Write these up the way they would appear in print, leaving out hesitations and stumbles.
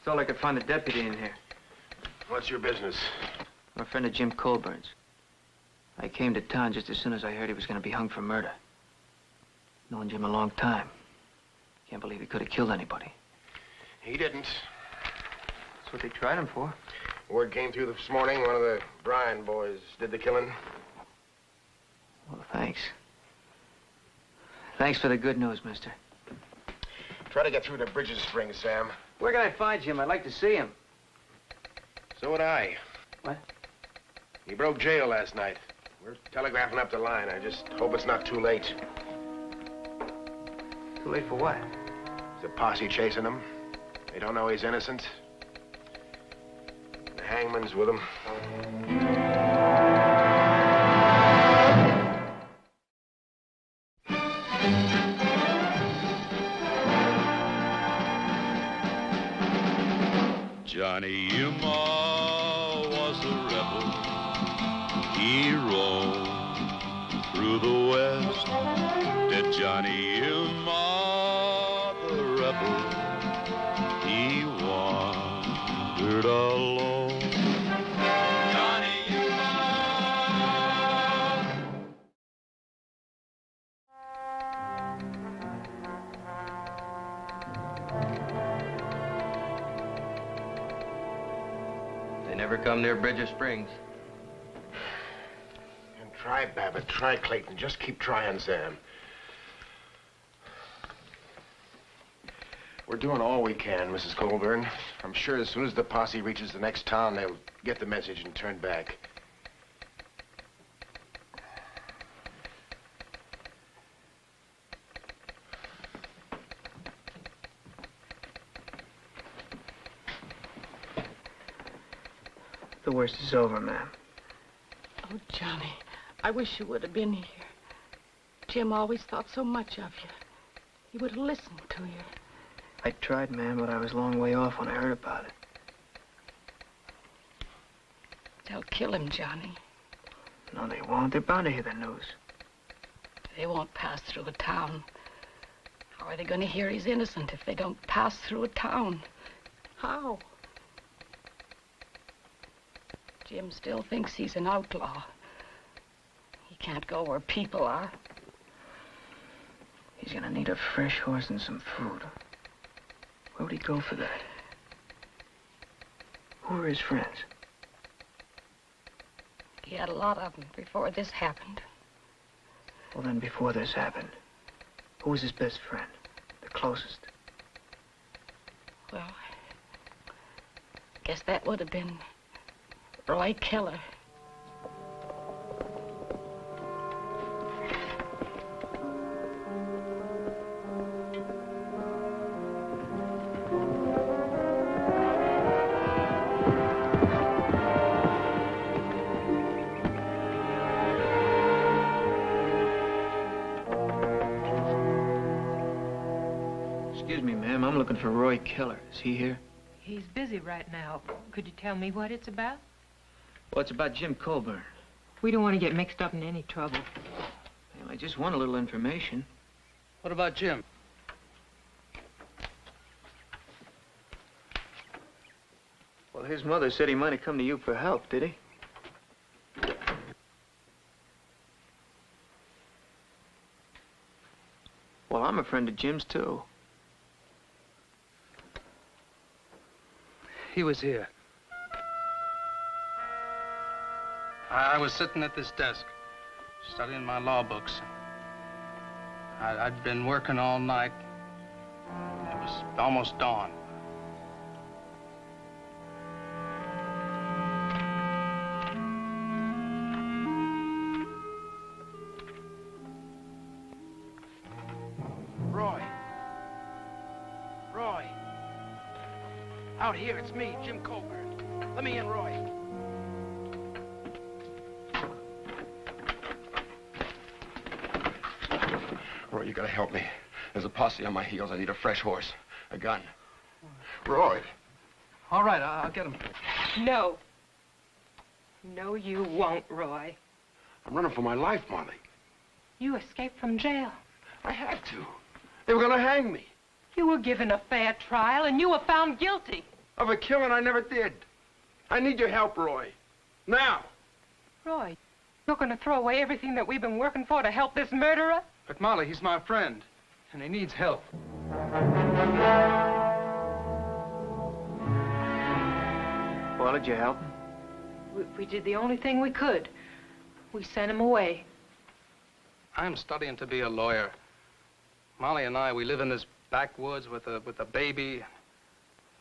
all I could find the deputy in here. What's your business? I'm a friend of Jim Colburn's. I came to town just as soon as I heard he was going to be hung for murder. Known Jim a long time. Can't believe he could have killed anybody. He didn't. That's what they tried him for. Word came through this morning one of the Bryan boys did the killing. Well, thanks. Thanks for the good news, mister. Try to get through to Bridges Springs, Sam. Where can I find Jim? I'd like to see him. So would I. What? He broke jail last night. We're telegraphing up the line. I just hope it's not too late. Too late for what? There's a posse chasing him. They don't know he's innocent. The hangman's with him. Johnny Yuma was a rebel. He roamed through the West. Did Johnny Yuma, the rebel, he wandered alone. Johnny Yuma. They never come near Bridger Springs. And try, Babbitt. Try, Clayton. Just keep trying, Sam. We're doing all we can, Mrs. Colburn. I'm sure as soon as the posse reaches the next town, they'll get the message and turn back. The worst is over, ma'am. Oh, Johnny, I wish you would have been here. Jim always thought so much of you. He would have listened to you. I tried, ma'am, but I was a long way off when I heard about it. They'll kill him, Johnny. No, they won't. They're bound to hear the news. They won't pass through a town. How are they going to hear he's innocent if they don't pass through a town? How? Jim still thinks he's an outlaw. He can't go where people are. He's gonna need a fresh horse and some food. Where would he go for that? Who are his friends? He had a lot of them before this happened. Well, then, before this happened, who was his best friend? The closest? Well, I guess that would have been Roy Keller. Excuse me, ma'am. I'm looking for Roy Keller. Is he here? He's busy right now. Could you tell me what it's about? Well, it's about Jim Colburn. We don't want to get mixed up in any trouble. Well, I just want a little information. What about Jim? Well, his mother said he might have come to you for help, did he? Well, I'm a friend of Jim's, too. He was here. I was sitting at this desk, studying my law books. I'd been working all night. It was almost dawn. Roy. Roy. Out here, it's me, Jim Colburn. Let me in, Roy. Roy, you gotta help me. There's a posse on my heels. I need a fresh horse, a gun. Roy. All right, I'll get him. No. No, you won't, Roy. I'm running for my life, Molly. You escaped from jail. I had to. They were gonna hang me. You were given a fair trial, and you were found guilty. of a killing I never did. I need your help, Roy. Now. Roy, you're going to throw away everything that we've been working for to help this murderer? But Molly, he's my friend, and he needs help. Well, did you help him? We did the only thing we could. We sent him away. I'm studying to be a lawyer. Molly and I, we live in this backwoods with a baby,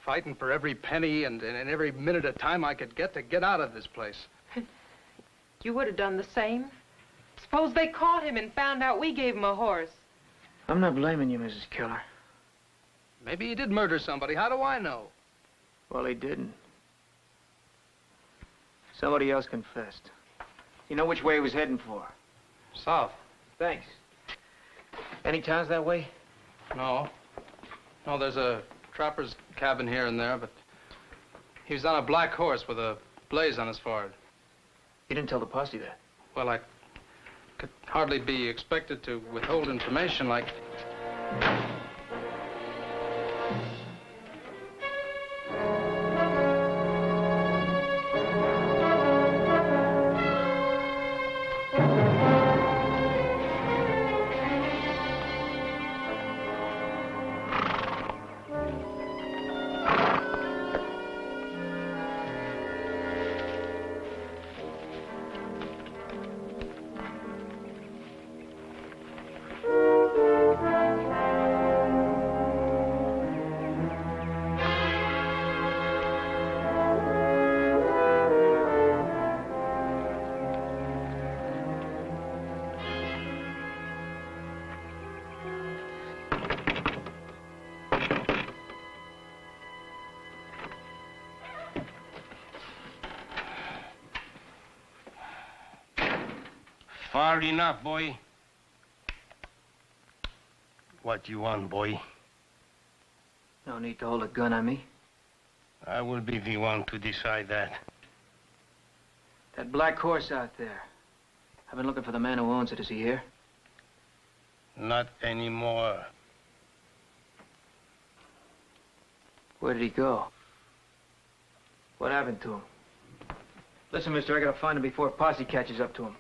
fighting for every penny and every minute of time I could get to get out of this place. You would have done the same. Suppose they caught him and found out we gave him a horse. I'm not blaming you, Mrs. Killer. Maybe he did murder somebody. How do I know? Well, he didn't. Somebody else confessed. You know which way he was heading for? South. Thanks. Any towns that way? No. No, there's a trapper's cabin here and there, but he was on a black horse with a blaze on his forehead. You didn't tell the posse that? Well, I could hardly be expected to withhold information like... Far enough, boy. What you want, boy? No need to hold a gun on me. I will be the one to decide that. That black horse out there. I've been looking for the man who owns it. Is he here? Not anymore. Where did he go? What happened to him? Listen, mister, I gotta find him before a posse catches up to him.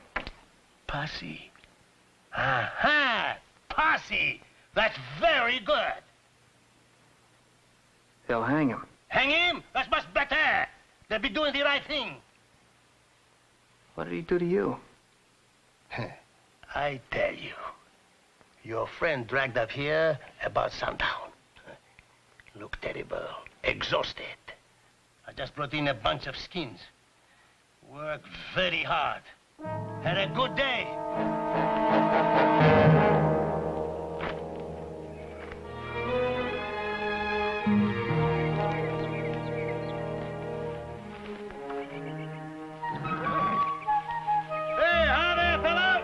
Posse. Aha! Posse! That's very good. They'll hang him. Hang him? That's much better. They'll be doing the right thing. What did he do to you? I tell you. Your friend dragged up here about sundown. Looked terrible. Exhausted. I just brought in a bunch of skins. Worked very hard. Had a good day. Hey, how there, fella?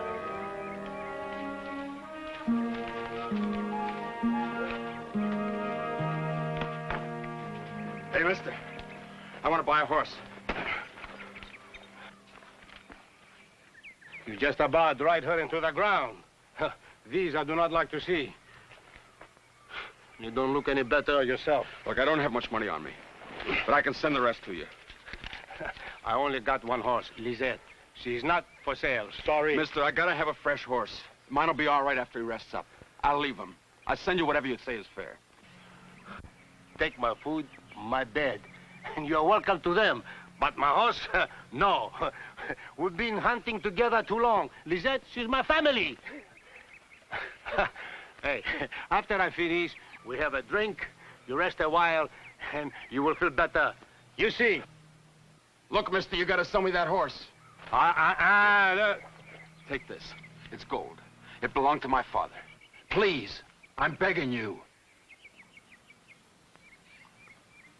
Hey, mister. I want to buy a horse. You just about ride her into the ground. These I do not like to see. You don't look any better yourself. Look, I don't have much money on me, but I can send the rest to you. I only got one horse, Lisette. She's not for sale. Sorry. Mister, I gotta have a fresh horse. Mine will be all right after he rests up. I'll leave him. I'll send you whatever you say is fair. Take my food, my bed, and you're welcome to them. But my horse, no. We've been hunting together too long. Lisette, she's my family. Hey, after I finish, we have a drink, you rest a while, and you will feel better. You see. Look, mister, you gotta sell me that horse. Take this. It's gold. It belonged to my father. Please, I'm begging you.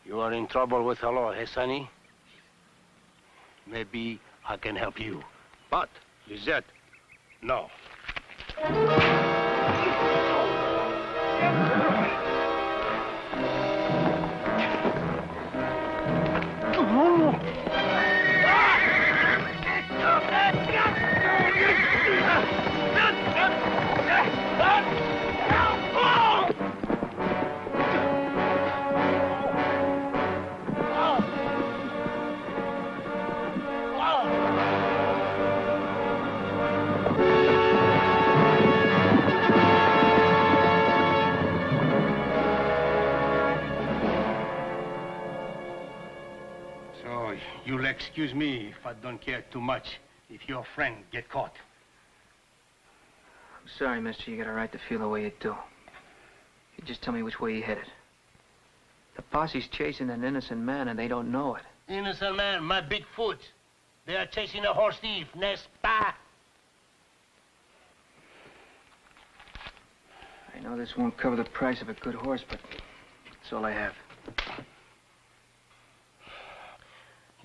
You are in trouble with the law, eh, Sonny? Maybe I can help you. But, Lisette, no. You'll excuse me if I don't care too much if your friend get caught. I'm sorry, mister. You got a right to feel the way you do. You just tell me which way you headed. The posse's chasing an innocent man, and they don't know it. Innocent man, my big foot. They are chasing a horse thief, n'est-ce pas? I know this won't cover the price of a good horse, but that's all I have.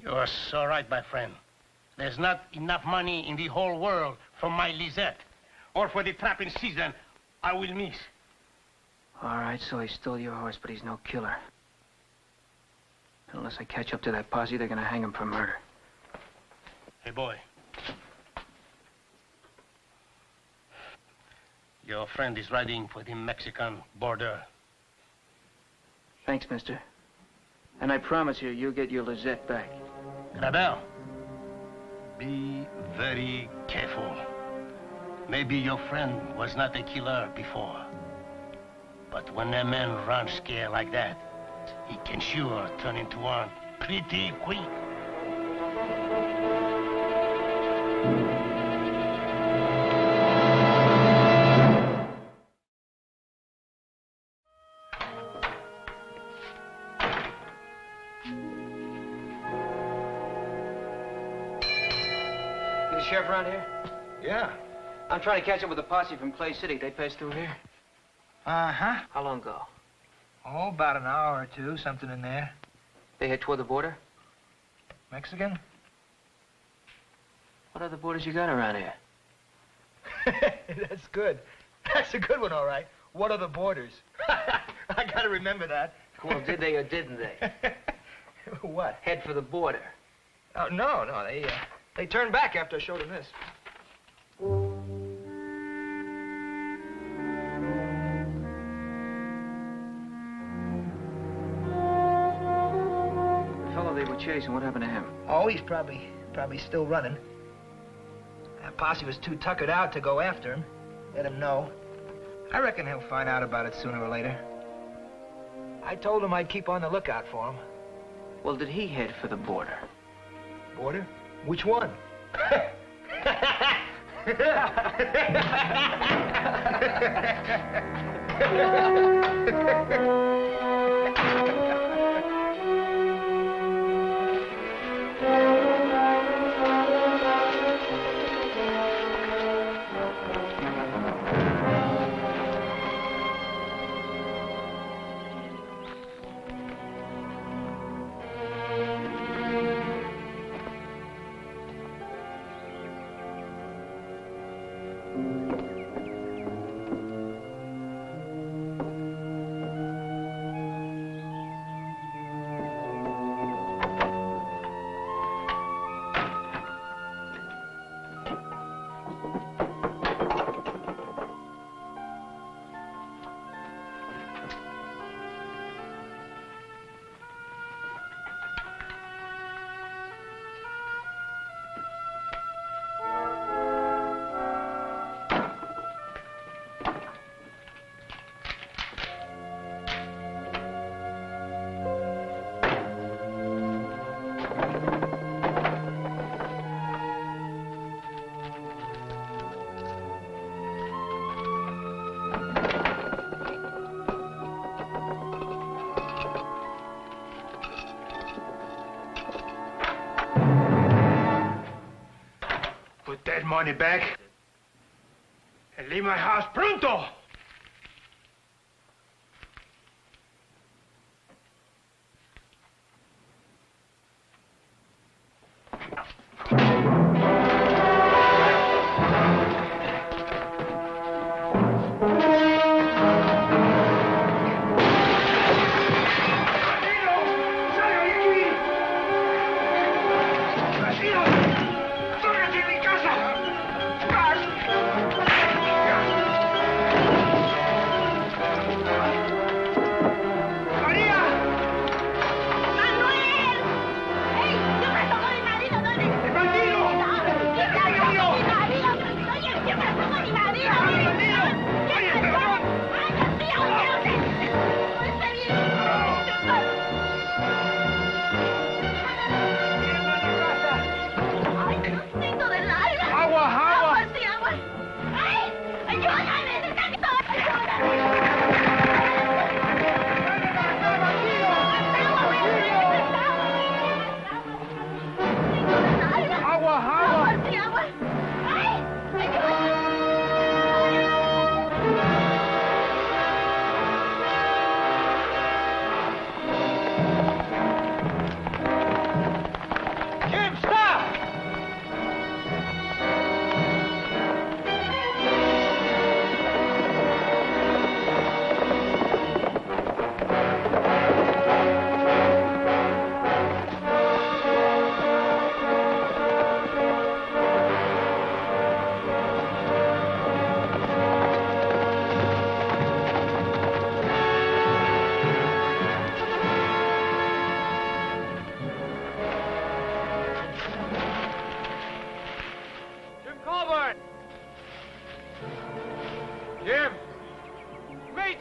You are so right, my friend. There's not enough money in the whole world for my Lisette. Or for the trapping season, I will miss. All right, so he stole your horse, but he's no killer. Unless I catch up to that posse, they're gonna hang him for murder. Hey, boy. Your friend is riding for the Mexican border. Thanks, mister. And I promise you, you'll get your Lisette back. Grabel, be very careful. Maybe your friend was not a killer before. But when a man runs scared like that, he can sure turn into one pretty quick. You the sheriff around here? Yeah. I'm trying to catch up with the posse from Clay City. They passed through here. Uh-huh. How long ago? Oh, about an hour or two, something in there. They head toward the border? Mexican? What other borders you got around here? That's good. That's a good one, all right. What are the borders? I gotta remember that. Well, did they or didn't they? What? Head for the border. Oh, no, they turned back after I showed them this. The fellow they were chasing, what happened to him? Oh, he's probably still running. That posse was too tuckered out to go after him. Let him know. I reckon he'll find out about it sooner or later. I told him I'd keep on the lookout for him. Well, did he head for the border? Border? Which one? Put that money back and leave my house pronto.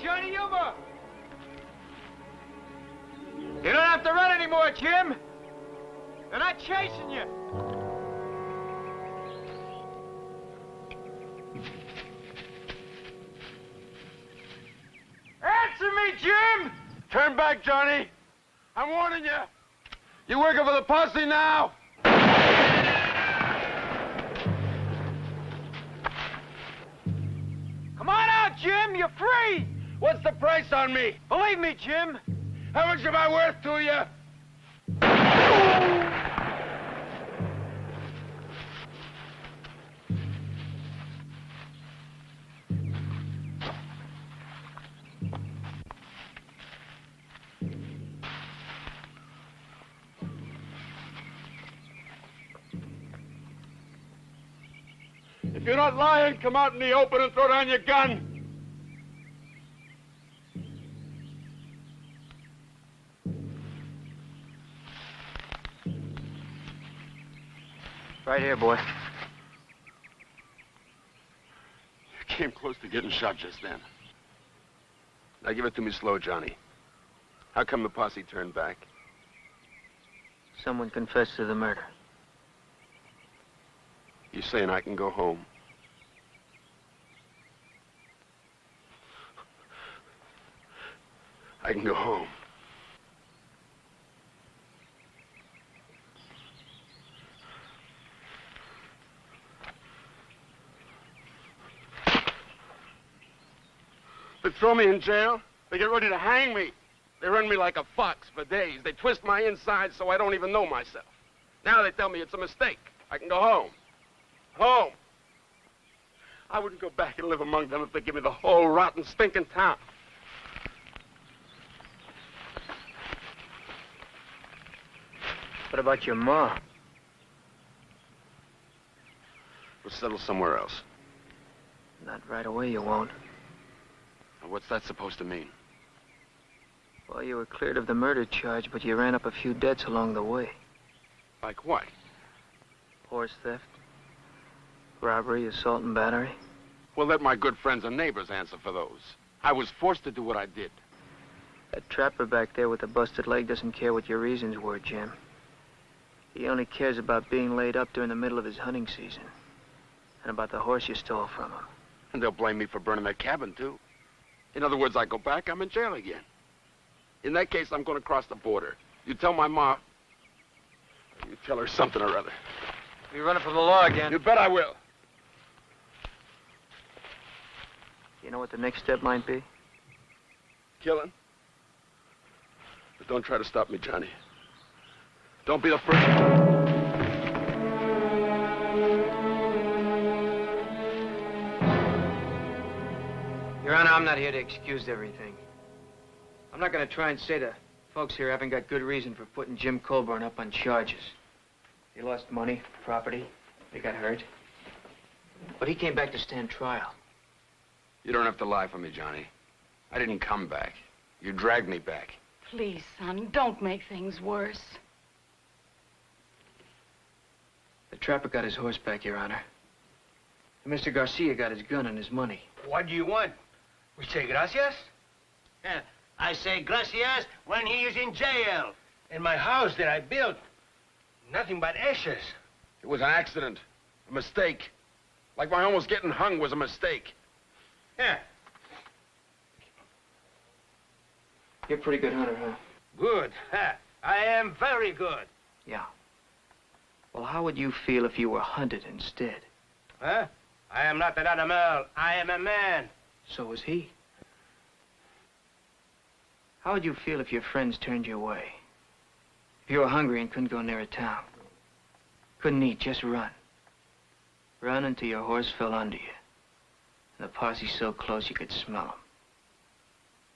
Johnny Yuma! You don't have to run anymore, Jim. They're not chasing you. Answer me, Jim! Turn back, Johnny. I'm warning you. You're working for the posse now. Come on out, Jim. You're free. What's the price on me? Believe me, Jim. How much am I worth to you? If you're not lying, come out in the open and throw down your gun. Right here, boy. You came close to getting shot just then. Now give it to me slow, Johnny. How come the posse turned back? Someone confessed to the murder. You saying I can go home? I can go home. They throw me in jail. They get ready to hang me. They run me like a fox for days. They twist my insides so I don't even know myself. Now they tell me it's a mistake. I can go home. Home. I wouldn't go back and live among them if they give me the whole rotten, stinking town. What about your ma? We'll settle somewhere else. Not right away, you won't. Now, what's that supposed to mean? Well, you were cleared of the murder charge, but you ran up a few debts along the way. Like what? Horse theft, robbery, assault and battery. Well, let my good friends and neighbors answer for those. I was forced to do what I did. That trapper back there with the busted leg doesn't care what your reasons were, Jim. He only cares about being laid up during the middle of his hunting season. And about the horse you stole from him. And they'll blame me for burning their cabin, too. In other words, I go back, I'm in jail again. In that case, I'm going to cross the border. You tell my ma... You tell her something or other. You're running from the law again. You bet I will. You know what the next step might be? Killing? But don't try to stop me, Johnny. Don't be the first. Your Honor, I'm not here to excuse everything. I'm not going to try and say the folks here haven't got good reason for putting Jim Colburn up on charges. He lost money, property, they got hurt. But he came back to stand trial. You don't have to lie for me, Johnny. I didn't come back. You dragged me back. Please, son, don't make things worse. The trapper got his horse back, Your Honor. And Mr. Garcia got his gun and his money. What do you want? We say gracias? Yeah, I say gracias when he is in jail. In my house that I built. Nothing but ashes. It was an accident. A mistake. Like my almost getting hung was a mistake. Yeah. You're a pretty good hunter, huh? Good. Ha. I am very good. Yeah. Well, how would you feel if you were hunted instead? Huh? I am not an animal. I am a man. So was he. How would you feel if your friends turned you away? If you were hungry and couldn't go near a town? Couldn't eat, just run. Run until your horse fell under you. And the posse so close you could smell them.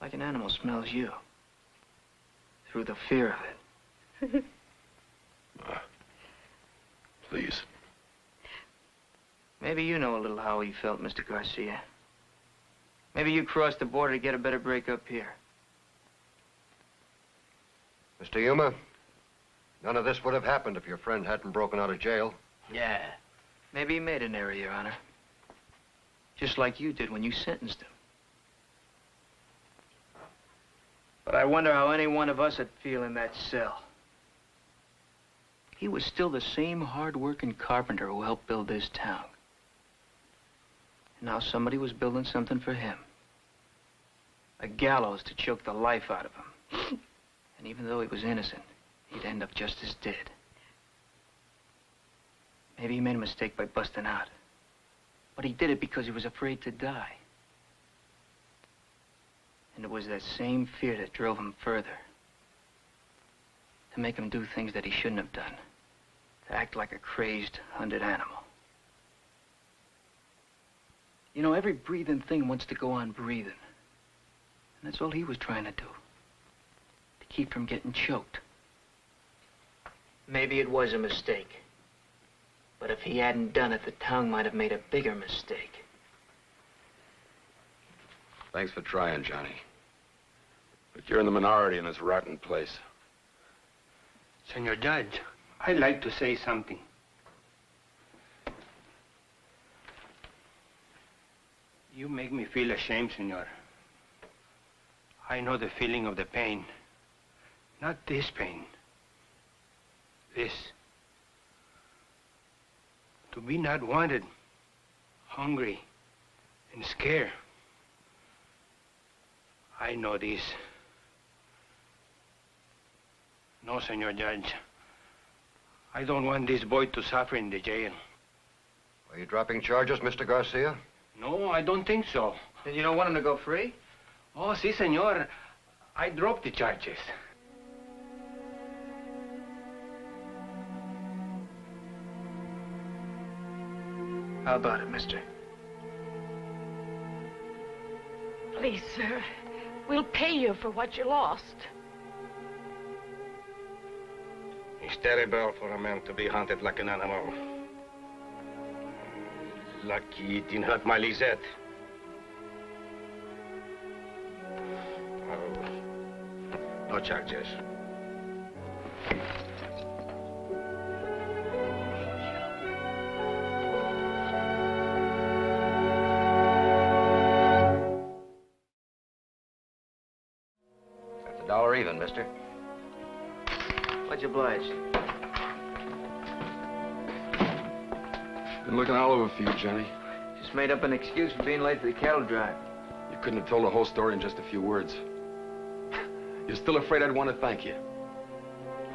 Like an animal smells you. Through the fear of it. Please. Maybe you know a little how he felt, Mr. Garcia. Maybe you crossed the border to get a better break up here. Mr. Yuma, none of this would have happened if your friend hadn't broken out of jail. Yeah. Maybe he made an error, Your Honor. Just like you did when you sentenced him. But I wonder how any one of us would feel in that cell. He was still the same hard-working carpenter who helped build this town. And now somebody was building something for him. A gallows to choke the life out of him. And even though he was innocent, he'd end up just as dead. Maybe he made a mistake by busting out. But he did it because he was afraid to die. And it was that same fear that drove him further. To make him do things that he shouldn't have done. To act like a crazed, hunted animal. You know, every breathing thing wants to go on breathing. And that's all he was trying to do. To keep from getting choked. Maybe it was a mistake. But if he hadn't done it, the town might have made a bigger mistake. Thanks for trying, Johnny. But you're in the minority in this rotten place. Senor Judge, I'd like to say something. You make me feel ashamed, senor. I know the feeling of the pain. Not this pain. This. To be not wanted, hungry, and scared. I know this. No, Senor Judge. I don't want this boy to suffer in the jail. Are you dropping charges, Mr. Garcia? No, I don't think so. Then you don't want him to go free? Oh, si, senor. I dropped the charges. How about it, mister? Please, sir. We'll pay you for what you lost. It's terrible for a man to be hunted like an animal. Lucky it didn't hurt my Lisette. Oh, no charges. That's $1 even, mister. Much obliged. Been looking all over for you, Johnny. Just made up an excuse for being late for the cattle drive. You couldn't have told the whole story in just a few words. You're still afraid I'd want to thank you.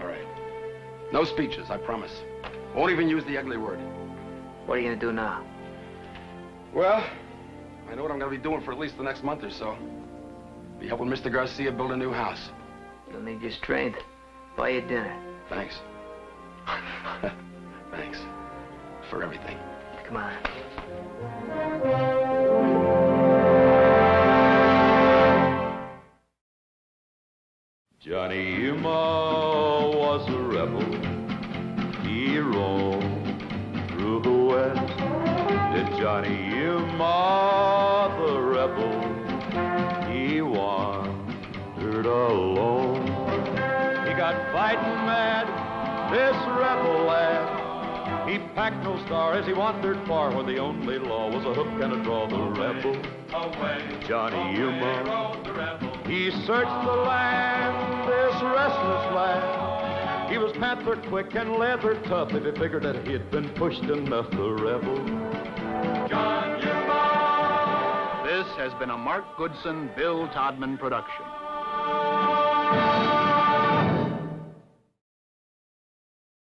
All right. No speeches, I promise. Won't even use the ugly word. What are you gonna do now? Well, I know what I'm gonna be doing for at least the next month or so. Be helping Mr. Garcia build a new house. You'll need your strength. Buy you dinner. Thanks. Thanks. For everything. Come on. Johnny Yuma was a rebel. He roamed through the West. Did Johnny Yuma, the rebel, he wandered alone. He got fighting mad, this rebel lad. He packed no star as he wandered far, where the only law was a hook and a draw. The rebel, Johnny Yuma, he searched the land, this restless lad. He was panther quick and leather tough. If he figured that he had been pushed enough, the rebel, John Yuma. This has been a Mark Goodson, Bill Todman production.